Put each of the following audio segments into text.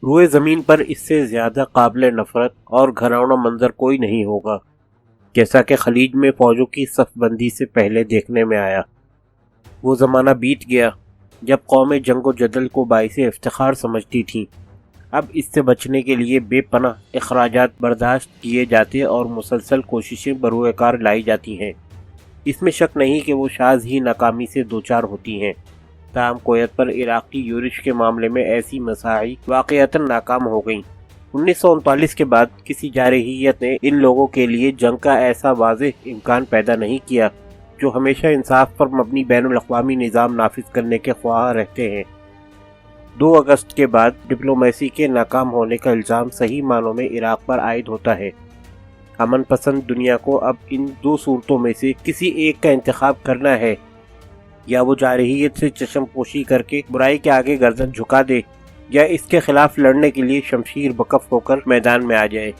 روئے زمین پر اس سے زیادہ قابل نفرت اور گھناؤنا منظر کوئی نہیں ہوگا، جیسا کہ خلیج میں فوجوں کی صف بندی سے پہلے دیکھنے میں آیا۔ وہ زمانہ بیت گیا جب قومیں جنگ و جدل کو باعث افتخار سمجھتی تھیں۔ اب اس سے بچنے کے لیے بے پناہ اخراجات برداشت کیے جاتے اور مسلسل کوششیں بروئے کار لائی جاتی ہیں۔ اس میں شک نہیں کہ وہ شاذ ہی ناکامی سے دوچار ہوتی ہیں، تاہم کویت پر عراقی یورش کے معاملے میں ایسی مساعی واقعتاً ناکام ہو گئیں۔ 1939 کے بعد کسی جارحیت نے ان لوگوں کے لیے جنگ کا ایسا واضح امکان پیدا نہیں کیا جو ہمیشہ انصاف پر مبنی بین الاقوامی نظام نافذ کرنے کے خواہاں رہتے ہیں۔ 2 اگست کے بعد ڈپلومیسی کے ناکام ہونے کا الزام صحیح معنوں میں عراق پر عائد ہوتا ہے۔ امن پسند دنیا کو اب ان 2 صورتوں میں سے کسی ایک کا انتخاب کرنا ہے، یا وہ جارحیت سے چشم پوشی کر کے برائی کے آگے گردن جھکا دے، یا اس کے خلاف لڑنے کے لیے شمشیر بکف ہو کر میدان میں آ جائے۔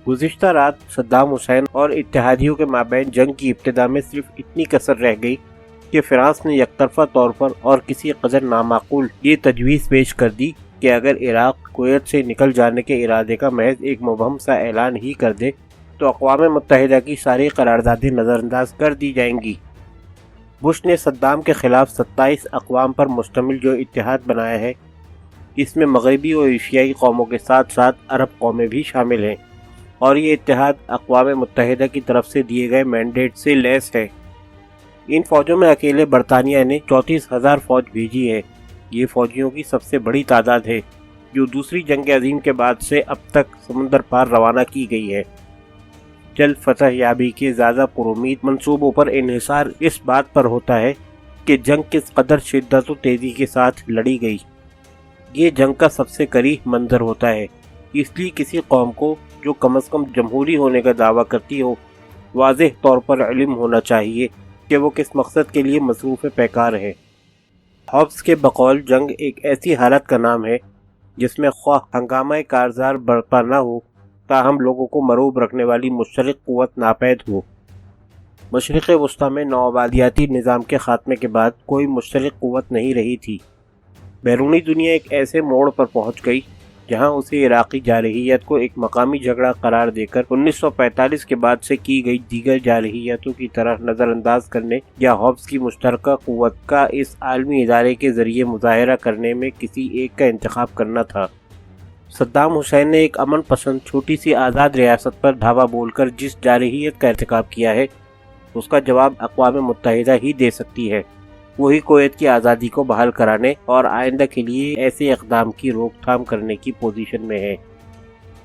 گزشتہ رات صدام حسین اور اتحادیوں کے مابین جنگ کی ابتدا میں صرف اتنی کسر رہ گئی کہ فرانس نے یک طرفہ طور پر اور کسی قدر نامعقول یہ تجویز پیش کر دی کہ اگر عراق کویت سے نکل جانے کے ارادے کا محض ایک مبہم سا اعلان ہی کر دے تو اقوام متحدہ کی ساری قراردادیں نظر انداز کر دی جائیں گی۔ بش نے صدام کے خلاف 27 اقوام پر مشتمل جو اتحاد بنایا ہے، اس میں مغربی اور ایشیائی قوموں کے ساتھ ساتھ عرب قومیں بھی شامل ہیں، اور یہ اتحاد اقوام متحدہ کی طرف سے دیے گئے مینڈیٹ سے لیس ہے۔ ان فوجوں میں اکیلے برطانیہ نے 34,000 فوج بھیجی ہے۔ یہ فوجیوں کی سب سے بڑی تعداد ہے جو دوسری جنگ عظیم کے بعد سے اب تک سمندر پار روانہ کی گئی ہے۔ جلد فتح یابی کے زیادہ پرامید منصوبوں پر انحصار اس بات پر ہوتا ہے کہ جنگ کس قدر شدت و تیزی کے ساتھ لڑی گئی۔ یہ جنگ کا سب سے کریہ منظر ہوتا ہے، اس لیے کسی قوم کو جو کم از کم جمہوری ہونے کا دعویٰ کرتی ہو واضح طور پر علم ہونا چاہیے کہ وہ کس مقصد کے لیے مصروف پیکار ہے۔ ہابس کے بقول جنگ ایک ایسی حالت کا نام ہے جس میں خواہ ہنگامہ کارزار برپا نہ ہو تاہم لوگوں کو مروب رکھنے والی مشترک قوت ناپید ہو۔ مشرق وسطیٰ میں نوآبادیاتی نظام کے خاتمے کے بعد کوئی مشترک قوت نہیں رہی تھی۔ بیرونی دنیا ایک ایسے موڑ پر پہنچ گئی جہاں اسے عراقی جارحیت کو ایک مقامی جھگڑا قرار دے کر 1945 کے بعد سے کی گئی دیگر جارحیتوں کی طرح نظر انداز کرنے یا ہابس کی مشترکہ قوت کا اس عالمی ادارے کے ذریعے مظاہرہ کرنے میں کسی ایک کا انتخاب کرنا تھا۔ صدام حسین نے ایک امن پسند چھوٹی سی آزاد ریاست پر دھاوا بول کر جس جارحیت کا ارتکاب کیا ہے اس کا جواب اقوام متحدہ ہی دے سکتی ہے۔ وہی کویت کی آزادی کو بحال کرانے اور آئندہ کے لیے ایسے اقدام کی روک تھام کرنے کی پوزیشن میں ہے۔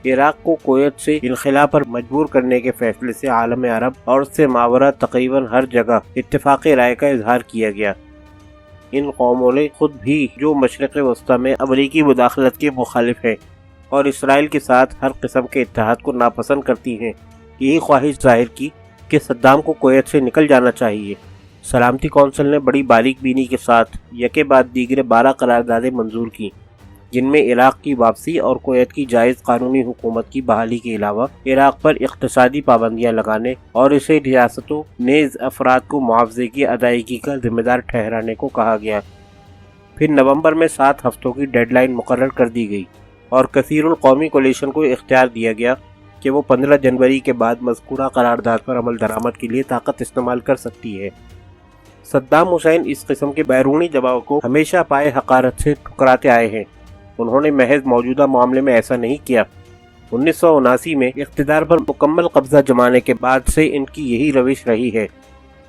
عراق کو کویت سے انخلا پر مجبور کرنے کے فیصلے سے عالم عرب اور اس سے ماورا تقریباً ہر جگہ اتفاق رائے کا اظہار کیا گیا۔ ان قوموں نے خود بھی جو مشرق وسطیٰ میں امریکی مداخلت کے مخالف ہیں اور اسرائیل کے ساتھ ہر قسم کے اتحاد کو ناپسند کرتی ہیں، یہی خواہش ظاہر کی کہ صدام کو کویت سے نکل جانا چاہیے۔ سلامتی کونسل نے بڑی باریک بینی کے ساتھ یکے بعد دیگر 12 قراردادیں منظور کی، جن میں عراق کی واپسی اور کویت کی جائز قانونی حکومت کی بحالی کے علاوہ عراق پر اقتصادی پابندیاں لگانے اور اسے ریاستوں نیز افراد کو معاوضے کی ادائیگی کا ذمہ دار ٹھہرانے کو کہا گیا۔ پھر نومبر میں 7 ہفتوں کی ڈیڈ لائن مقرر کر دی گئی اور کثیر القومی کولیشن کو اختیار دیا گیا کہ وہ 15 جنوری کے بعد مذکورہ قرارداد پر عمل درآمد کے لیے طاقت استعمال کر سکتی ہے۔ صدام حسین اس قسم کے بیرونی دباؤ کو ہمیشہ پائے حقارت سے ٹھکراتے آئے ہیں۔ انہوں نے محض موجودہ معاملے میں ایسا نہیں کیا۔ 1979 میں اقتدار پر مکمل قبضہ جمانے کے بعد سے ان کی یہی روش رہی ہے۔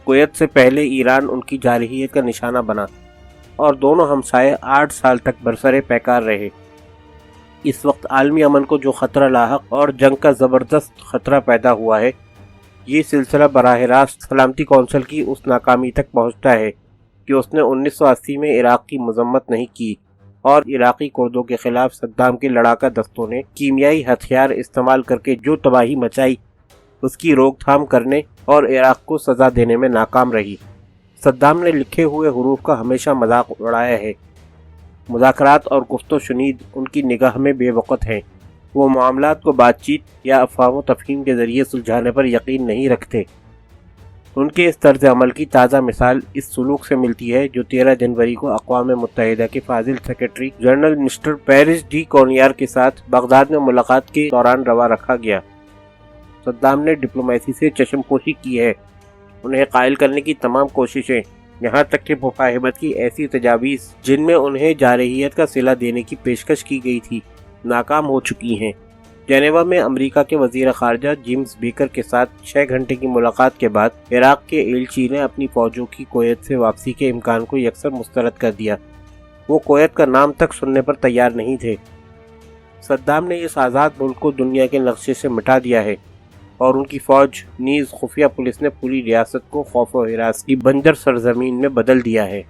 کویت سے پہلے ایران ان کی جارحیت کا نشانہ بنا اور دونوں ہمسائے 8 سال تک برسر پیکار رہے۔ اس وقت عالمی امن کو جو خطرہ لاحق اور جنگ کا زبردست خطرہ پیدا ہوا ہے، یہ سلسلہ براہ راست سلامتی کونسل کی اس ناکامی تک پہنچتا ہے کہ اس نے 1980 میں عراق کی مذمت نہیں کی اور عراقی کردوں کے خلاف صدام کے لڑاکا دستوں نے کیمیائی ہتھیار استعمال کر کے جو تباہی مچائی اس کی روک تھام کرنے اور عراق کو سزا دینے میں ناکام رہی۔ صدام نے لکھے ہوئے حروف کا ہمیشہ مذاق اڑایا ہے۔ مذاکرات اور گفت و شنید ان کی نگاہ میں بے وقت ہیں۔ وہ معاملات کو بات چیت یا افہام و تفہیم کے ذریعے سلجھانے پر یقین نہیں رکھتے۔ ان کے اس طرز عمل کی تازہ مثال اس سلوک سے ملتی ہے جو 13 جنوری کو اقوام متحدہ کے فاضل secretary general mister Perez de Cuellar کے ساتھ بغداد میں ملاقات کے دوران روا رکھا گیا۔ صدام نے ڈپلومیسی سے چشم پوشی کی ہے، انہیں قائل کرنے کی تمام کوششیں، یہاں تک کہ مفاہمت کی ایسی تجاویز جن میں انہیں جارحیت کا صلہ دینے کی پیشکش کی گئی تھی، ناکام ہو چکی ہیں۔ جنیوا میں امریکہ کے وزیر خارجہ جیمز بیکر کے ساتھ 6 گھنٹے کی ملاقات کے بعد عراق کے ایلچی نے اپنی فوجوں کی کویت سے واپسی کے امکان کو یکسر مسترد کر دیا۔ وہ کویت کا نام تک سننے پر تیار نہیں تھے۔ صدام نے اس آزاد ملک کو دنیا کے نقشے سے مٹا دیا ہے اور ان کی فوج نیز خفیہ پولیس نے پوری ریاست کو خوف و ہراس کی بنجر سرزمین میں بدل دیا ہے۔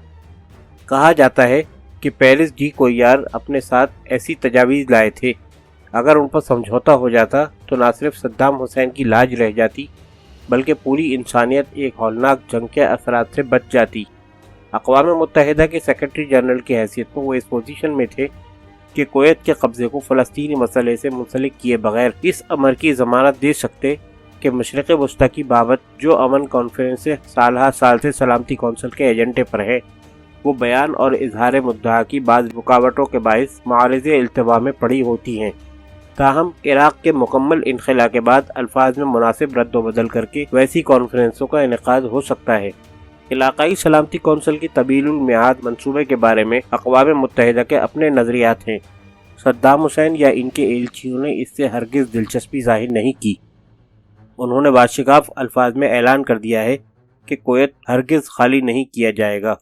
کہا جاتا ہے کہ پیرس ڈی کونیار اپنے ساتھ ایسی تجاویز لائے تھے، اگر ان پر سمجھوتا ہو جاتا تو نہ صرف صدام حسین کی لاج رہ جاتی بلکہ پوری انسانیت ایک ہولناک جنگ کے اثرات سے بچ جاتی۔ اقوام متحدہ کے سیکرٹری جنرل کی حیثیت میں وہ اس پوزیشن میں تھے کہ کویت کے قبضے کو فلسطینی مسئلے سے منسلک کیے بغیر اس امر کی ضمانت دے سکتے کہ مشرق وسطیٰ کی بابت جو امن کانفرنس سے سالہ سال سے سلامتی کونسل کے ایجنڈے پر ہے، وہ بیان اور اظہار مدعا کی بعض رکاوٹوں کے باعث معارض التوا میں پڑی ہوتی ہیں۔ تاہم عراق کے مکمل انخلا کے بعد الفاظ میں مناسب رد و بدل کر کے ویسی کانفرنسوں کا انعقاد ہو سکتا ہے۔ علاقائی سلامتی کونسل کی طویل المیعاد منصوبے کے بارے میں اقوام متحدہ کے اپنے نظریات ہیں۔ صدام حسین یا ان کے ایلچیوں نے اس سے ہرگز دلچسپی ظاہر نہیں کی۔ انہوں نے باشگاف الفاظ میں اعلان کر دیا ہے کہ کویت ہرگز خالی نہیں کیا جائے گا۔